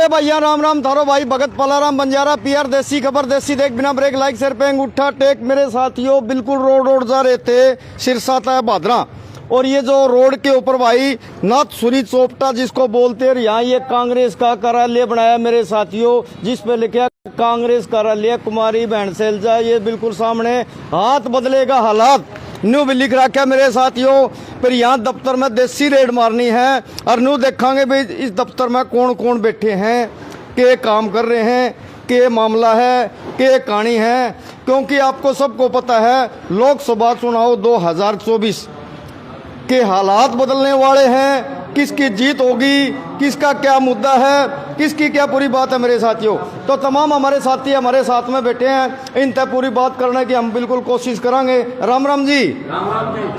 सारे भैया राम राम थारो भाई भगत पलाराम बंजारा पीआर देसी खबर देसी देख बिना ब्रेक लाइक शेयर पे अंगूठा टेक। मेरे साथियों बिल्कुल रोड जा रहे थे सिरसा तय भादरा, और ये जो रोड के ऊपर भाई नाथसुरी चौपटा जिसको बोलते हैं, यहाँ ये कांग्रेस का कार्यालय बनाया मेरे साथियों, जिस पे लिखा कांग्रेस कार्यालय कुमारी बहन शैलजा। ये बिल्कुल सामने हाथ बदलेगा हालात न्यू भी लिख रखा है मेरे साथियों। फिर यहाँ दफ्तर में देसी रेड मारनी है और न्यू देखांगे भाई इस दफ्तर में कौन कौन बैठे हैं, के काम कर रहे हैं, के मामला है, के कहानी है। क्योंकि आपको सबको पता है लोकसभा चुनाव 2024 के हालात बदलने वाले हैं। किसकी जीत होगी, किसका क्या मुद्दा है, किसकी क्या पूरी बात है मेरे साथियों। तो तमाम हमारे साथी हमारे साथ में बैठे हैं, इन तक पूरी बात करने की हम बिल्कुल कोशिश करेंगे। राम राम जी।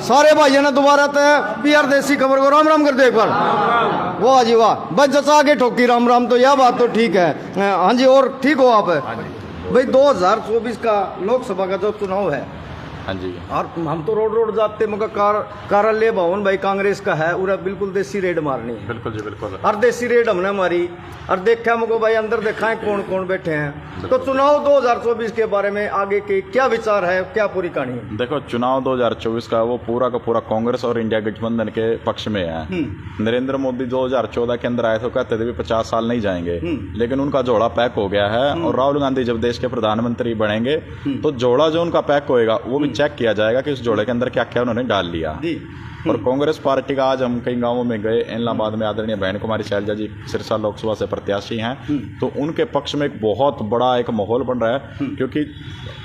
सारे भाइयों ने दोबारा तय पीआर देसी खबर को राम राम कर दो एक बार। वाह जी वाह, बस जचा के ठोकी राम राम, तो यह बात तो ठीक है। हाँ जी, और ठीक हो आप भाई। 2024 का लोकसभा का जो चुनाव है, हाँ जी, और हम तो रोड जाते मगर कार्यालय भवन भाई कांग्रेस का है, उरा बिल्कुल देसी रेड मारनी है। बिल्कुल जी बिल्कुल। और देसी रेड हमने मारी और देखा मुझको भाई अंदर देखा है कौन कौन बैठे हैं। तो चुनाव 2024 के बारे में आगे के क्या विचार है, क्या पूरी कहानी है? देखो, चुनाव 2024 का वो पूरा का पूरा कांग्रेस और इंडिया गठबंधन के पक्ष में है। नरेंद्र मोदी 2014 के अंदर आए थे, कहते थे भी 50 साल नहीं जाएंगे, लेकिन उनका जोड़ा पैक हो गया है। और राहुल गांधी जब देश के प्रधानमंत्री बनेंगे तो जोड़ा जो उनका पैक होएगा वो भी चेक किया जाएगा कि उस जोड़े के अंदर क्या क्या उन्होंने डाल लिया। और कांग्रेस पार्टी का आज हम कई गांवों में गए, इलाहाबाद में आदरणीय बहन कुमारी शैलजा जी सिरसा लोकसभा से प्रत्याशी हैं, तो उनके पक्ष में एक बहुत बड़ा एक माहौल बन रहा है। क्योंकि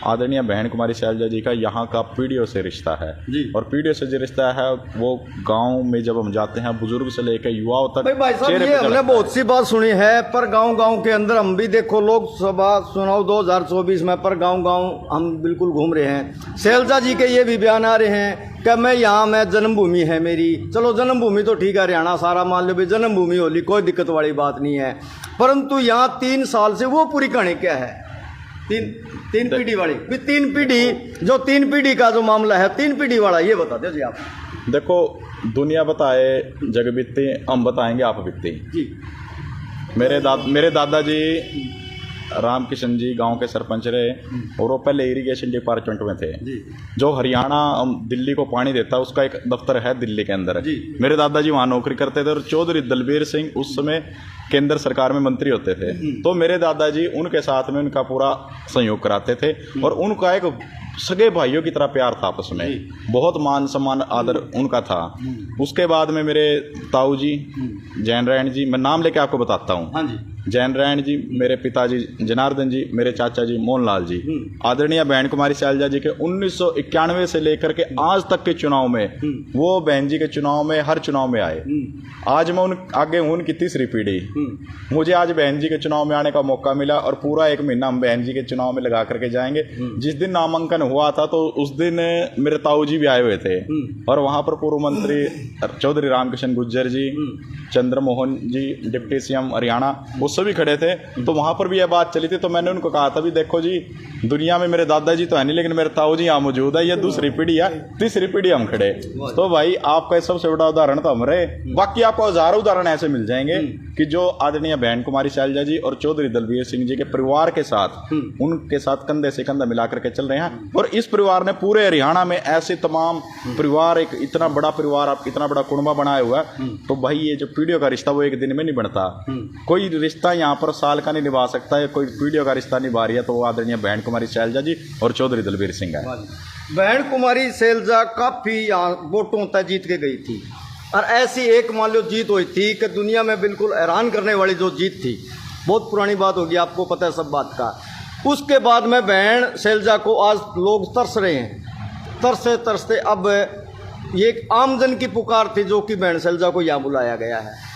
आदरणीय बहन कुमारी शैलजा जी का यहाँ का पीढ़ियों से रिश्ता है, और पीढ़ियों से जो रिश्ता है वो गांव में जब हम जाते हैं बुजुर्ग से लेकर युवाओं तक भाई साहब, ये हमने बहुत सी बात सुनी है, पर गांव के अंदर हम भी देखो लोकसभा चुनाव 2024 में पर गांव हम बिल्कुल घूम रहे हैं। शैलजा जी के ये भी बयान आ रहे हैं कि मैं जन्मभूमि है मेरी। चलो जन्मभूमि तो ठीक है, हरियाणा सारा मान लो भी जन्मभूमि होली, कोई दिक्कत वाली बात नहीं है। परंतु यहाँ 3 साल से वो पूरी कहानी क्या है? तीन पीढ़ी वाली भी, 3 पीढ़ी जो 3 पीढ़ी का जो मामला है, 3 पीढ़ी वाला, ये बता दो जी आप। देखो, दुनिया बताए जग बीते, हम बताएंगे आप बीते जी। मेरे दादाजी रामकिशन जी गांव के सरपंच रहे, और वो पहले इरिगेशन डिपार्टमेंट में थे। जो हरियाणा दिल्ली को पानी देता है उसका एक दफ्तर है दिल्ली के अंदर। मेरे दादाजी वहाँ नौकरी करते थे, और चौधरी दलबीर सिंह उस समय केंद्र सरकार में मंत्री होते थे। तो मेरे दादाजी उनके साथ में उनका पूरा सहयोग कराते थे, और उनका एक सगे भाइयों की तरह प्यार था आपस में, बहुत मान सम्मान आदर उनका था। उसके बाद में मेरे ताऊ जी जैन रैन जी, मैं नाम लेके आपको बताता हूँ। जैन रैन जी, मेरे पिताजी जनार्दन जी, मेरे चाचा जी मोहनलाल जी, आदरणीय बहन कुमारी शैलजा जी के 1991 से लेकर के आज तक के चुनाव में, वो बहन जी के चुनाव में हर चुनाव में आए। आज मैं आगे हूँ उनकी तीसरी पीढ़ी। मुझे आज बहन जी के चुनाव में आने का मौका मिला, और पूरा 1 महीना हम बहन जी के चुनाव में लगा करके जाएंगे। जिस दिन नामांकन हुआ था तो उस दिन मेरे ताऊ जी भी आए हुए थे, और वहाँ पर पूर्व मंत्री चौधरी रामकिशन गुज्जर जी, चंद्रमोहन जी डिप्टी सीएम हरियाणा, वो सभी खड़े थे। तो वहाँ पर भी यह बात चली थी। तो मैंने उनको कहा था भी देखो जी, दुनिया में मेरे दादाजी तो है नहीं, लेकिन मेरे ताऊ जी यहाँ मौजूद है, ये दूसरी पीढ़ी है, तीसरी पीढ़ी हम खड़े। तो भाई आपका सबसे बड़ा उदाहरण तो हम रहे। बाकी आपको हजारों उदाहरण ऐसे मिल जाएंगे कि जो आदरणीय बहन कुमारी शैलजा जी और चौधरी दलबीर सिंह जी के परिवार के साथ, उनके साथ कंधे से कंधा मिलाकर के चल रहे हैं। और इस परिवार ने पूरे हरियाणा में ऐसे तमाम परिवार, एक इतना बड़ा परिवार, आप इतना बड़ा कुनबा बनाया हुआ है। तो भाई ये जो पीढ़ियों का रिश्ता वो एक दिन में नहीं बनता। कोई रिश्ता यहाँ पर साल का नहीं निभा सकता है, कोई पीढ़ियों का रिश्ता निभा रही है तो वो आदरणीय बहन कुमारी शैलजा जी और चौधरी दलबीर सिंह है। बहन कुमारी शैलजा काफी यहाँ वोटों तक जीत के गई थी, और ऐसी एक मान लो जीत हुई थी कि दुनिया में बिल्कुल हैरान करने वाली जो जीत थी, बहुत पुरानी बात होगी, आपको पता है सब बात का। उसके बाद में बहन शैलजा को आज लोग तरस रहे हैं, तरसते अब ये एक आमजन की पुकार थी जो कि बहन शैलजा को यहाँ बुलाया गया है।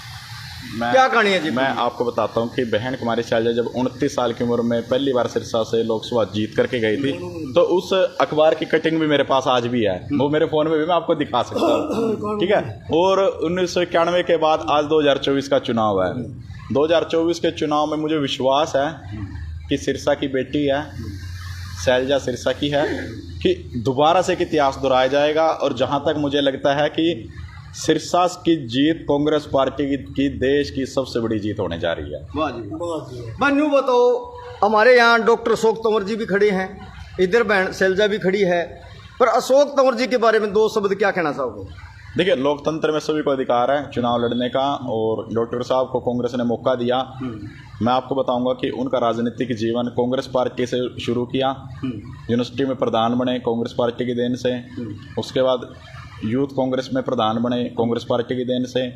क्या कहानी है जी? मैं आपको बताता हूँ कि बहन कुमारी शैलजा जब 29 साल की उम्र में पहली बार सिरसा से लोकसभा जीत करके गई थी, तो उस अखबार की कटिंग भी मेरे पास आज भी है, वो मेरे फोन में भी मैं आपको दिखा सकता हूँ, ठीक है। और 1991 के बाद आज 2024 का चुनाव है। 2024 के चुनाव में मुझे विश्वास है कि सिरसा की बेटी है, शैलजा सिरसा की है, कि दोबारा से एक इतिहास दोहराया जाएगा। और जहाँ तक मुझे लगता है कि सिरसा की जीत कांग्रेस पार्टी की देश की सबसे बड़ी जीत होने जा रही है। बन्नू बताओ, हमारे यहाँ डॉक्टर अशोक तंवर जी भी खड़े हैं, इधर बहन शैलजा भी खड़ी है, पर अशोक तंवर जी के बारे में दो शब्द क्या कहना चाहोगे? देखिए, लोकतंत्र में सभी को अधिकार है चुनाव लड़ने का, और डॉक्टर साहब को कांग्रेस ने मौका दिया। मैं आपको बताऊंगा कि उनका राजनीतिक जीवन कांग्रेस पार्टी से शुरू किया, यूनिवर्सिटी में प्रधान बने कांग्रेस पार्टी की देन से, उसके बाद यूथ कांग्रेस में प्रधान बने कांग्रेस पार्टी की देन से,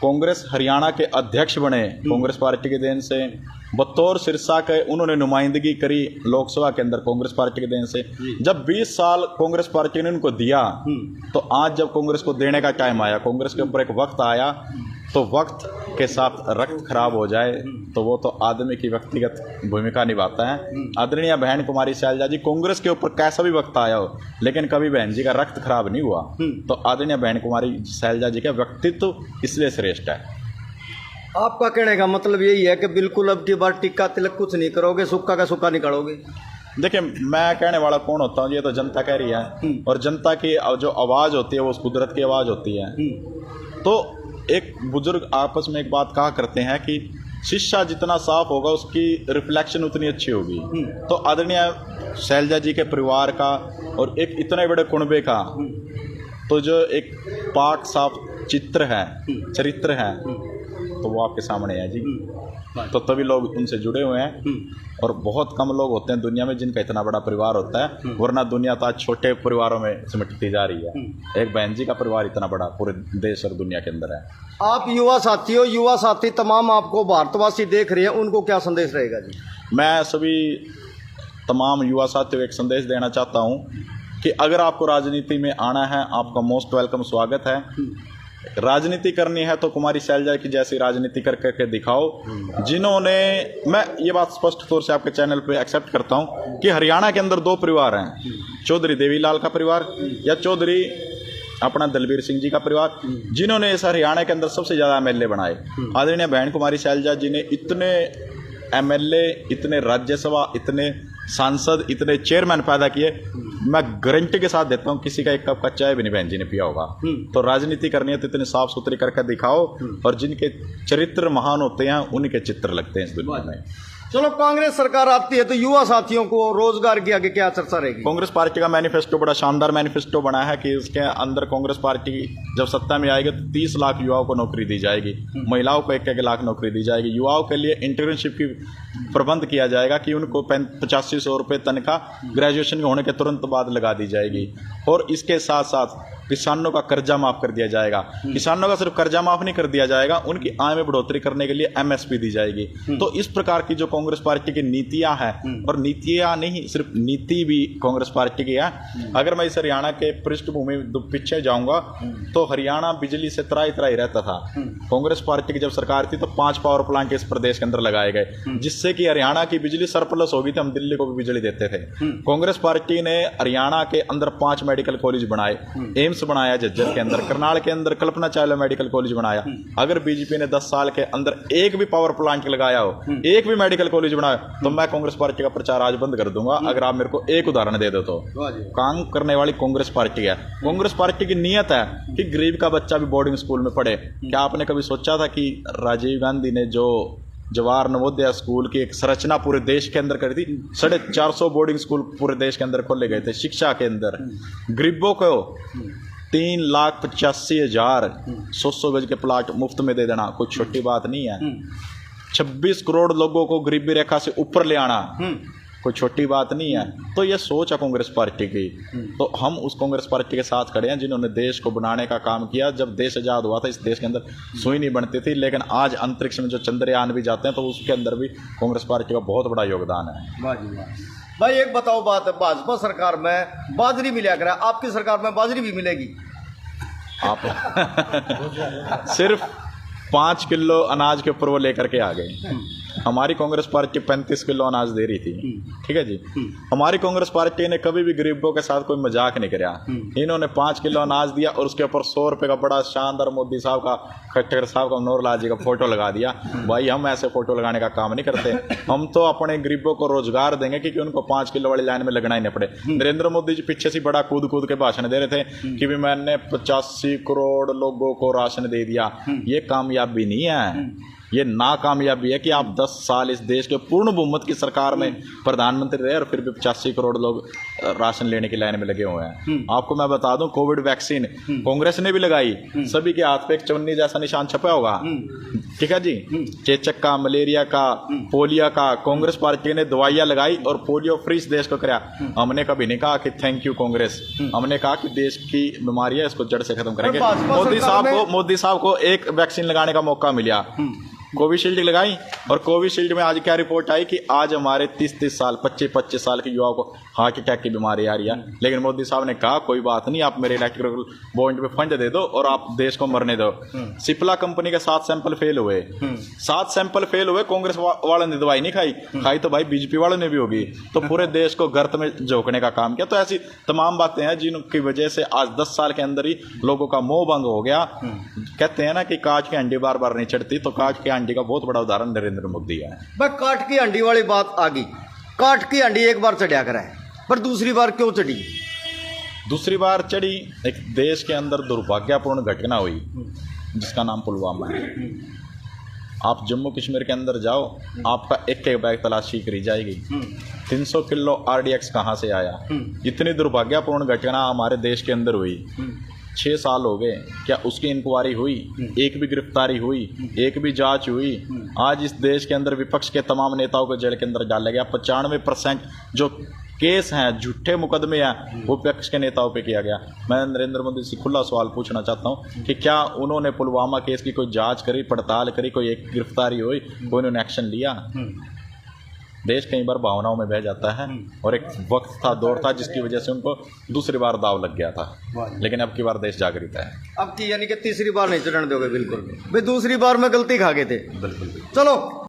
कांग्रेस हरियाणा के अध्यक्ष बने कांग्रेस पार्टी की देन से, बतौर सिरसा के उन्होंने नुमाइंदगी करी लोकसभा के अंदर कांग्रेस पार्टी के देन से। जब 20 साल कांग्रेस पार्टी ने उनको दिया, तो आज जब कांग्रेस को देने का टाइम आया, कांग्रेस के ऊपर एक वक्त आया, तो वक्त के साथ रक्त खराब हो जाए तो वो तो आदमी की व्यक्तिगत भूमिका निभाता है। आदरणीय बहन कुमारी शैलजा जी, कांग्रेस के ऊपर कैसा भी वक्त आया हो, लेकिन कभी बहन जी का रक्त खराब नहीं हुआ। तो आदरणीय बहन कुमारी शैलजा जी का व्यक्तित्व इसलिए श्रेष्ठ है। आपका कहने का मतलब यही है कि बिल्कुल अब की बार टिक्का तिलक कुछ नहीं करोगे, सुक्का का सुक्का निकालोगे? देखिए, मैं कहने वाला कौन होता हूँ, ये तो जनता कह रही है, और जनता की जो आवाज़ होती है वो उस कुदरत की आवाज़ होती है। तो एक बुजुर्ग आपस में एक बात कहा करते हैं कि शीशा जितना साफ होगा उसकी रिफ्लेक्शन उतनी अच्छी होगी। तो आदरणीय शैलजा जी के परिवार का और एक इतने बड़े कुनबे का तो जो एक पाक साफ चित्र है, चरित्र है, तो वो आपके सामने है जी। तो तभी लोग उनसे जुड़े हुए हैं, और बहुत कम लोग होते हैं दुनिया में जिनका इतना बड़ा परिवार होता है, वरना दुनिया तो आज छोटे परिवारों में सिमटती जा रही है। एक बहन जी का परिवार इतना बड़ा पूरे देश और दुनिया के अंदर है। आप युवा साथी हो, युवा साथी तमाम आपको भारतवासी देख रहे हैं, उनको क्या संदेश रहेगा जी? मैं सभी तमाम युवा साथियों को एक संदेश देना चाहता हूँ कि अगर आपको राजनीति में आना है, आपका मोस्ट वेलकम स्वागत है। राजनीति करनी है तो कुमारी शैलजा की जैसी राजनीति कर करके दिखाओ, जिन्होंने, मैं ये बात स्पष्ट तौर से आपके चैनल पे एक्सेप्ट करता हूँ कि हरियाणा के अंदर दो परिवार हैं, चौधरी देवीलाल का परिवार या चौधरी अपना दलबीर सिंह जी का परिवार, जिन्होंने इस हरियाणा के अंदर सबसे ज़्यादा एमएलए बनाए। आदरणीय बहन कुमारी शैलजा जी ने इतने एमएलए, इतने राज्यसभा, इतने सांसद, इतने चेयरमैन पैदा किए, मैं गारंटी के साथ देता हूँ किसी का एक कप का चाय भी नहीं बहन जी ने पिया होगा। तो राजनीति करनी है तो इतनी साफ सुथरी करके दिखाओ, और जिनके चरित्र महान होते हैं उनके चित्र लगते हैं इस दुनिया में। चलो, कांग्रेस सरकार आती है तो युवा साथियों को रोजगार की आगे क्या चर्चा रहेगी? कांग्रेस पार्टी का मैनिफेस्टो बड़ा शानदार मैनिफेस्टो बना है कि इसके अंदर कांग्रेस पार्टी जब सत्ता में आएगी तो 30 लाख युवाओं को नौकरी दी जाएगी, महिलाओं को 1-1 लाख नौकरी दी जाएगी, युवाओं के लिए इंटर्नशिप की प्रबंध किया जाएगा कि उनको 8500 रुपये तनख्वाह ग्रेजुएशन होने के तुरंत बाद लगा दी जाएगी, और इसके साथ साथ किसानों का कर्जा माफ कर दिया जाएगा। किसानों का सिर्फ कर्जा माफ नहीं कर दिया जाएगा, उनकी आय में बढ़ोतरी करने के लिए एमएसपी दी जाएगी। तो इस प्रकार की जो कांग्रेस पार्टी की नीतियां हैं, और नीतियां नहीं सिर्फ नीति भी कांग्रेस पार्टी की है। अगर मैं इस हरियाणा के पृष्ठभूमि पीछे जाऊंगा तो हरियाणा बिजली से त्राही त्राही रहता था। कांग्रेस पार्टी की जब सरकार थी तो 5 पावर प्लांट इस प्रदेश के अंदर लगाए गए, जिससे कि हरियाणा की बिजली सरप्लस हो गई थी, हम दिल्ली को भी बिजली देते थे। कांग्रेस पार्टी ने हरियाणा के अंदर 5 मेडिकल कॉलेज बनाए, एम्स बनाया झज्जर के अंदर, करनाल के अंदर कल्पना चावला मेडिकल कॉलेज बनाया। अगर बीजेपी ने 10 साल के अंदर एक भी पावर प्लांट लगाया हो, एक भी मेडिकल कॉलेज बनाया, तो मैं कांग्रेस पार्टी का प्रचार आज बंद कर दूंगा। अगर आप मेरे को एक उदाहरण दे दो तो। काम करने वाली कांग्रेस पार्टी है। कांग्रेस पार्टी की नीयत है कि गरीब का बच्चा भी बोर्डिंग स्कूल में पढ़े। क्या आपने कभी सोचा था कि राजीव गांधी ने जो जवाहर नवोदय स्कूल की एक संरचना पूरे देश के अंदर करी थी, 450 बोर्डिंग स्कूल पूरे देश के अंदर खोले गए थे शिक्षा के अंदर। गरीबों को 3,85,000 100 गज के प्लाट मुफ्त में दे देना कोई छोटी बात नहीं है। 26 करोड़ लोगों को गरीबी रेखा से ऊपर ले आना कोई छोटी बात नहीं है। तो ये सोच है कांग्रेस पार्टी की। तो हम उस कांग्रेस पार्टी के साथ खड़े हैं जिन्होंने देश को बनाने का काम किया। जब देश आज़ाद हुआ था इस देश के अंदर सुई नहीं बनती थी, लेकिन आज अंतरिक्ष में जो चंद्रयान भी जाते हैं तो उसके अंदर भी कांग्रेस पार्टी का बहुत बड़ा योगदान है। भाई एक बताओ बात, भाजपा सरकार में बाजरी मिला कर, आपकी सरकार में बाजरी भी मिलेगी? आप सिर्फ 5 किलो अनाज के ऊपर वो लेकर के आ गए। हमारी कांग्रेस पार्टी 35 किलो अनाज दे रही थी, ठीक है जी। हमारी कांग्रेस पार्टी ने कभी भी गरीबों के साथ कोई मजाक नहीं कराया। इन्होंने 5 किलो अनाज दिया और उसके ऊपर 100 रुपए का बड़ा शानदार मोदी साहब का, खट्टर साहब का, मनोहर लाल जी का फोटो लगा दिया। भाई हम ऐसे फोटो लगाने का काम नहीं करते। हम तो अपने गरीबों को रोजगार देंगे क्योंकि उनको 5 किलो वाली लाइन में लगना ही नहीं पड़े। नरेंद्र मोदी जी पीछे से बड़ा कूद कूद के भाषण दे रहे थे कि भी मैंने 85 करोड़ लोगों को राशन दे दिया। ये कामयाबी नहीं है, ये नाकामयाबी है कि आप 10 साल इस देश के पूर्ण बहुमत की सरकार में प्रधानमंत्री रहे और फिर भी 85 करोड़ लोग राशन लेने की लाइन में लगे हुए हैं। आपको मैं बता दूं, कोविड वैक्सीन कांग्रेस ने भी लगाई, सभी के हाथ पे एक चवन्नी जैसा निशान छपा होगा, ठीक है जी। चेचक का, मलेरिया का, पोलियो का कांग्रेस पार्टी ने दवाइयां लगाई और पोलियो फ्री इस देश को कराया। हमने कभी नहीं कहा कि थैंक यू कांग्रेस, हमने कहा कि देश की बीमारी है, इसको जड़ से खत्म करेंगे। मोदी साहब को एक वैक्सीन लगाने का मौका मिला, कोविशील्ड लगाई, और कोविशील्ड में आज क्या रिपोर्ट आई कि आज हमारे 30-30 साल, 25-25 साल के युवाओं को हार्ट अटैक की बीमारी आ रही है। लेकिन मोदी साहब ने कहा कोई बात नहीं, आप मेरे इलेक्ट्रिकल बॉन्ड पे फंड दे दो और आप देश को मरने दो। सिप्ला कंपनी के 7 सैंपल फेल हुए, 7 सैंपल फेल हुए, कांग्रेस वालों ने दवाई नहीं खाई तो भाई बीजेपी वालों ने भी होगी, तो पूरे देश को गर्त में झोंकने का काम किया। तो ऐसी तमाम बातें हैं जिनकी वजह से आज 10 साल के अंदर ही लोगों का मोह भंग हो गया। कहते हैं ना कि कांच की हंडी बार बार नहीं चढ़ती, तो कांच की हंडी का बहुत बड़ा उदाहरण नरेंद्र मोदी है। भाई काट की हंडी वाली बात आ गई, काट की हंडी एक बार चढ़ा कर है, पर दूसरी बार क्यों चढ़ी? दूसरी बार चढ़ी, एक देश के अंदर दुर्भाग्यपूर्ण घटना हुई जिसका नाम पुलवामा है। आप जम्मू कश्मीर के अंदर जाओ, आपका एक एक बैग तलाशी करी जाएगी। 300 किलो RDX कहाँ से आया? इतनी दुर्भाग्यपूर्ण घटना हमारे देश के अंदर हुई। 6 साल हो गए, क्या उसकी इंक्वायरी हुई? एक भी गिरफ्तारी हुई? एक भी जांच हुई? आज इस देश के अंदर विपक्ष के तमाम नेताओं को जेल के अंदर डाला गया। 95% जो केस हैं, झूठे मुकदमे हैं, वो विपक्ष के नेताओं पे किया गया। मैं नरेंद्र मोदी से खुला सवाल पूछना चाहता हूँ कि क्या उन्होंने पुलवामा केस की कोई जांच करी, पड़ताल करी, कोई एक गिरफ्तारी हुई, कोई उन्होंने एक्शन लिया? देश कई बार भावनाओं में बह जाता है, और एक वक्त था, दौर था, जिसकी वजह से उनको दूसरी बार दाव लग गया था। लेकिन अब की बार देश जागृत है। अब की यानी कि तीसरी बार नहीं चढ़ने दोगे? बिल्कुल भाई, दूसरी बार में गलती खा गए थे। बिल्कुल। चलो।